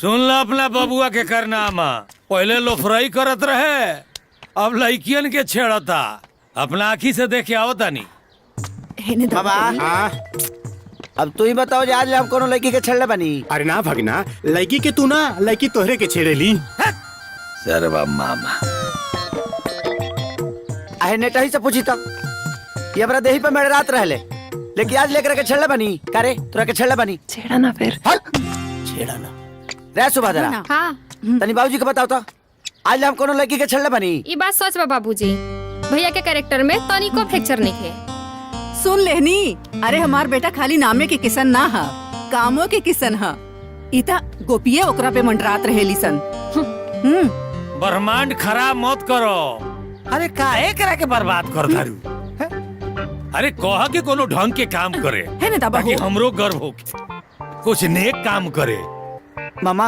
सुन ला अपना बबुआ के करनामा। पहले लोफराई करत रहे, अब लड़कियन के छेड़ता। अपना आँखी से देखे आओ तानी। बाबा अब तू ही बताओ जे आज हम कोनो लड़की के छेड़ले बानी। अरे ना भगना, लड़की के तू ना, लड़की तोहरे के छेड़ेली। सरवा मामा आहे नेटा ही से पूछी तो ये बरा देही पे मेरे रात रहले, लेकिन आज लेकर के छेड़ले बानी। करे तोरा के छेड़ले बानी। छेड़ा ना फिर। छेड़ा ना रे सुबह जरा। हाँ तनी बाबूजी को बताओ तो आज हम कोनो लड़की के छेड़ले बानी। ये बात सच बा बाबूजी। भैया के कैरेक्टर में तनिको फ्रैक्चर नहीं है। सुन लेहनी, अरे हमार बेटा खाली नामे के किसन ना हा, कामों के किसन हा। इता गोपिये ओकरा पे मंडरात रहेली सन। ब्रह्मांड खराब मत करो। अरे काहे करा के बर्बाद कर दारू। अरे कहा के कोनो ढंग के काम करे है ना दादा ताकि हो। हमरो गर्व हो, कुछ नेक काम करे। मामा